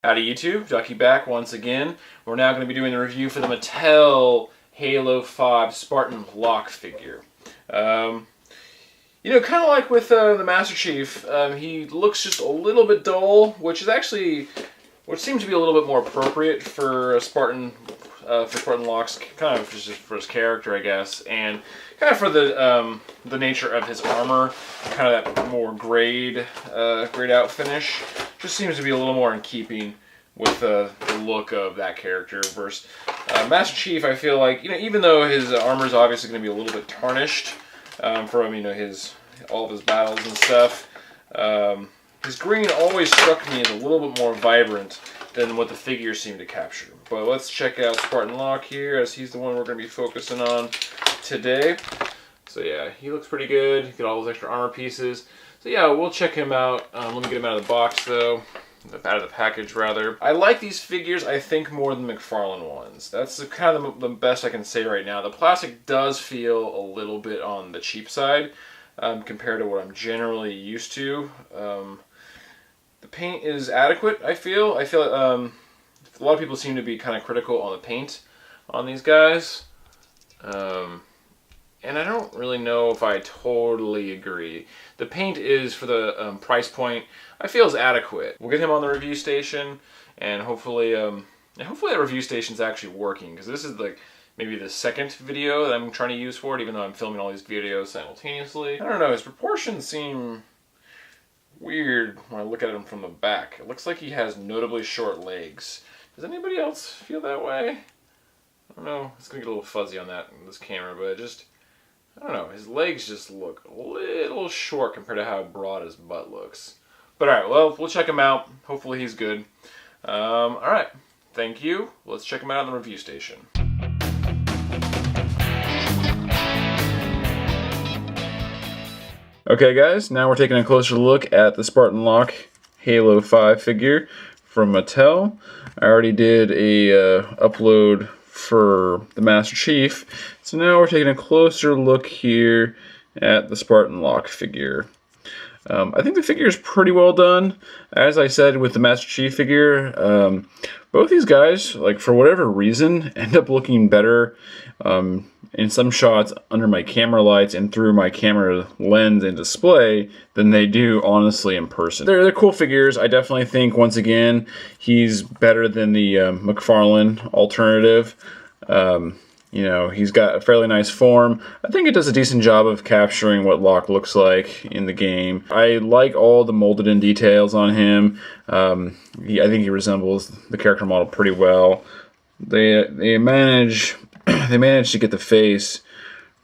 Howdy YouTube, Ducky back once again. We're now going to be doing the review for the Mattel Halo 5 Spartan Locke figure. Kind of like with the Master Chief, he looks just a little bit dull, which seems to be a little bit more appropriate for Spartan Locke's kind of just for his character, I guess, and kind of for the nature of his armor, kind of that more grayed out finish. Just seems to be a little more in keeping with the look of that character versus Master Chief. I feel like, even though his armor is obviously going to be a little bit tarnished from all of his battles and stuff, his green always struck me as a little bit more vibrant than what the figures seem to capture. But let's check out Spartan Locke here, as he's the one we're going to be focusing on today. So yeah, he looks pretty good. Get all those extra armor pieces. So yeah, we'll check him out. Let me get him out of the box though. Out of the package rather. I like these figures, I think, more than McFarlane ones. That's kind of the best I can say right now. The plastic does feel a little bit on the cheap side compared to what I'm generally used to. The paint is adequate, I feel. I feel a lot of people seem to be kind of critical on the paint on these guys. And I don't really know if I totally agree. The paint is, for the price point, I feel is adequate. We'll get him on the review station, and hopefully that review station's actually working, because this is like maybe the second video that I'm trying to use for it, even though I'm filming all these videos simultaneously. I don't know, his proportions seem weird when I look at him from the back. It looks like he has notably short legs. Does anybody else feel that way? I don't know, it's gonna get a little fuzzy on that in this camera, but I don't know, his legs just look a little short compared to how broad his butt looks. But alright, well, we'll check him out. Hopefully he's good. Alright, thank you. Let's check him out on the review station. Okay guys, now we're taking a closer look at the Spartan Locke Halo 5 figure from Mattel. I already did a upload for the Master Chief, so now we're taking a closer look here at the Spartan Locke figure. I think the figure is pretty well done. As I said with the Master Chief figure, both these guys, like, for whatever reason, end up looking better in some shots under my camera lights and through my camera lens and display than they do honestly in person. They're cool figures. I definitely think, once again, he's better than the McFarlane alternative. He's got a fairly nice form. I think it does a decent job of capturing what Locke looks like in the game. I like all the molded in details on him. I think he resembles the character model pretty well. They manage to get the face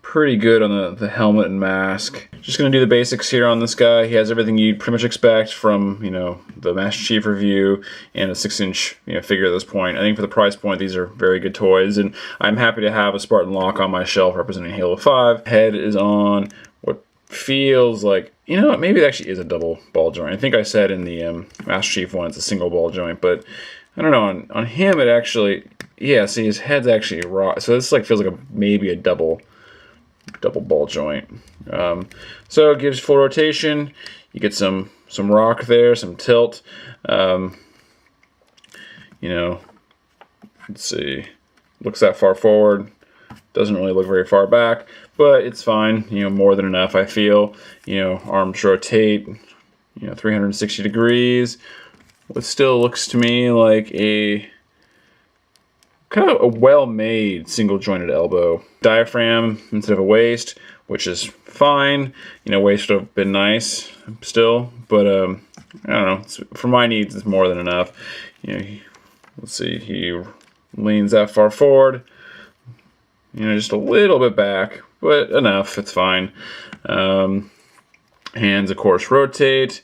pretty good on the helmet and mask. Just gonna do the basics here on this guy. He has everything you'd pretty much expect from, the Master Chief review and a 6-inch figure at this point. I think for the price point, these are very good toys, and I'm happy to have a Spartan Locke on my shelf representing Halo 5. Head is on what feels like, maybe it actually is a double ball joint. I think I said in the Master Chief one it's a single ball joint, but I don't know, on him it actually, yeah, see, his head's actually raw, so this feels like maybe a double ball joint. So it gives full rotation. You get some rock there, some tilt. Let's see. Looks that far forward. Doesn't really look very far back, but it's fine. More than enough, I feel. Arms rotate, 360 degrees. What still looks to me like a kind of a well-made single-jointed elbow. Diaphragm instead of a waist, which is fine. Waist would have been nice still, but I don't know. For my needs, it's more than enough. Let's see. He leans that far forward. Just a little bit back, but enough. It's fine. Hands, of course, rotate.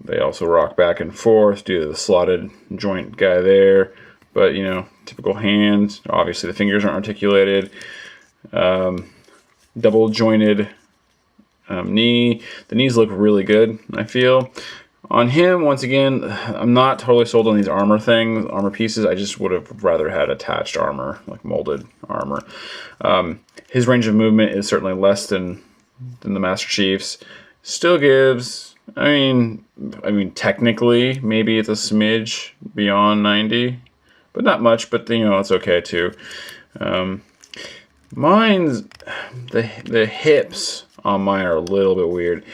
They also rock back and forth due to the slotted joint guy there. But, typical hands. Obviously, the fingers aren't articulated. Double jointed knee. The knees look really good, I feel. On him, once again, I'm not totally sold on these armor pieces. I just would have rather had attached armor, like molded armor. His range of movement is certainly less than the Master Chief's. Still gives I mean, technically, maybe it's a smidge beyond 90, but not much. But you know, it's okay too. Mine's the hips on mine are a little bit weird.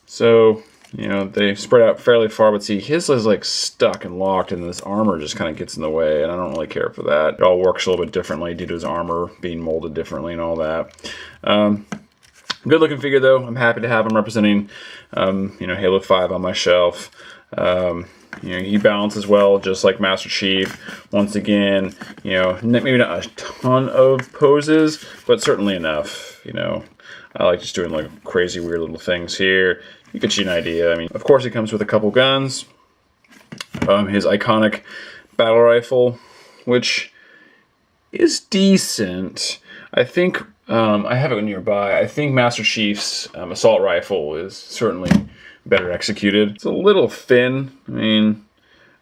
So you know, they spread out fairly far, but see, his is like stuck and locked, and this armor just kind of gets in the way, and I don't really care for that. It all works a little bit differently due to his armor being molded differently and all that. Good looking figure though. I'm happy to have him representing, you know, Halo 5 on my shelf. You know, he balances well, just like Master Chief. Once again, you know, maybe not a ton of poses, but certainly enough. You know, I like just doing like crazy, weird little things here. You get you an idea. I mean, of course, he comes with a couple guns. His iconic battle rifle, which is decent. I think I have it nearby. I think Master Chief's assault rifle is certainly better executed. It's a little thin. I mean,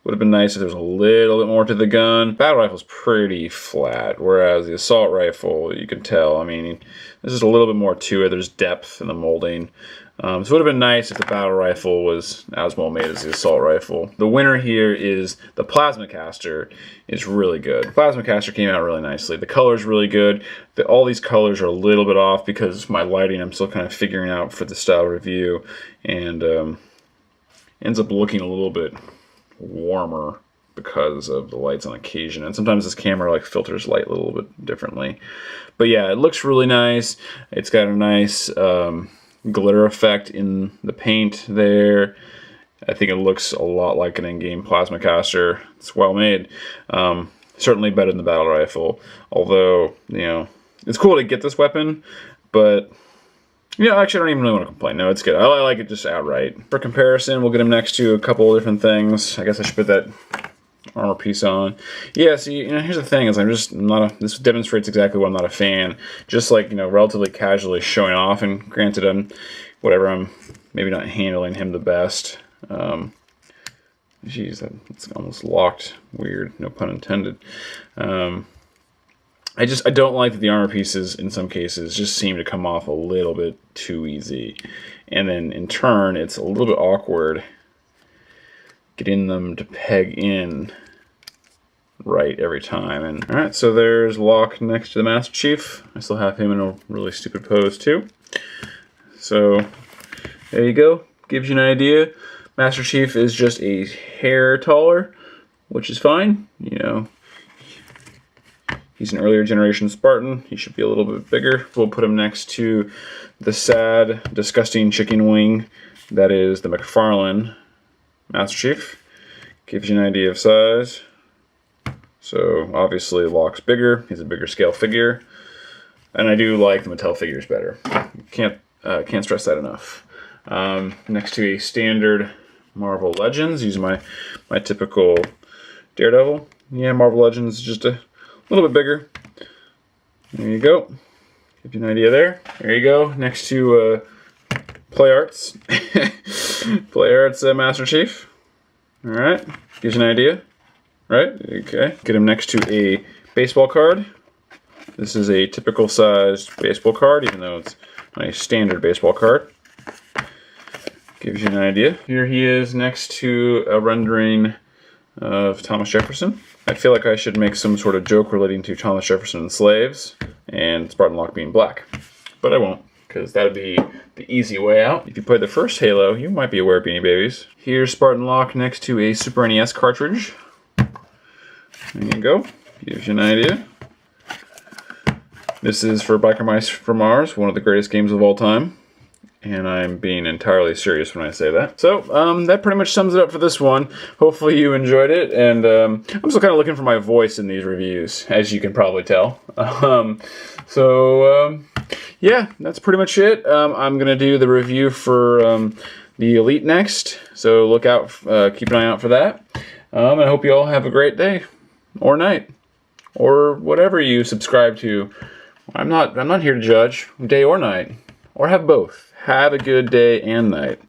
would have been nice if there was a little bit more to the gun. Battle rifle's pretty flat, whereas the assault rifle, you can tell, I mean, there's just a little bit more to it. There's depth in the molding. So it would have been nice if the battle rifle was as well made as the assault rifle. The winner here is the plasma caster. Is really good. The plasma caster came out really nicely. The color's really good. All these colors are a little bit off because my lighting I'm still kind of figuring out for the style review, and ends up looking a little bit warmer because of the lights on occasion. And sometimes this camera like filters light a little bit differently. But yeah, it looks really nice. It's got a nice glitter effect in the paint there. I think it looks a lot like an in-game plasma caster. It's well made. Certainly better than the battle rifle. Although, you know, it's cool to get this weapon, but yeah, actually I don't even really want to complain. No, it's good. I like it just outright. For comparison, we'll get him next to a couple of different things. I guess I should put that armor piece on. Yeah, see, you know, here's the thing, is this demonstrates exactly why I'm not a fan. Just like, you know, relatively casually showing off, and granted I'm maybe not handling him the best. Geez, it's almost locked. Weird, no pun intended. I don't like that the armor pieces, in some cases, just seem to come off a little bit too easy. And then, in turn, it's a little bit awkward getting them to peg in right every time. And alright, so there's Locke next to the Master Chief. I still have him in a really stupid pose, too. So, there you go. Gives you an idea. Master Chief is just a hair taller, which is fine. You know, he's an earlier generation Spartan. He should be a little bit bigger. We'll put him next to the sad, disgusting chicken wing that is the McFarlane Master Chief. Gives you an idea of size. So obviously Locke's bigger. He's a bigger scale figure. And I do like the Mattel figures better. Can't stress that enough. Next to a standard Marvel Legends, using my typical Daredevil. Yeah, Marvel Legends is just a little bit bigger. There you go. Give you an idea there. There you go. Next to Play Arts. Play Arts Master Chief. Alright. Gives you an idea. Right? Okay. Get him next to a baseball card. This is a typical sized baseball card, even though it's a standard baseball card. Gives you an idea. Here he is next to a rendering of Thomas Jefferson. I feel like I should make some sort of joke relating to Thomas Jefferson and slaves and Spartan Locke being black. But I won't, because that would be the easy way out. If you played the first Halo, you might be aware of Beanie Babies. Here's Spartan Locke next to a Super NES cartridge. There you go. Gives you an idea. This is for Biker Mice from Mars, one of the greatest games of all time. And I'm being entirely serious when I say that. So, that pretty much sums it up for this one. Hopefully you enjoyed it, and I'm still kind of looking for my voice in these reviews, as you can probably tell. Yeah, that's pretty much it. I'm going to do the review for the Elite next, so look out, keep an eye out for that. And I hope you all have a great day, or night, or whatever you subscribe to. I'm not here to judge, day or night, or have both. Have a good day and night.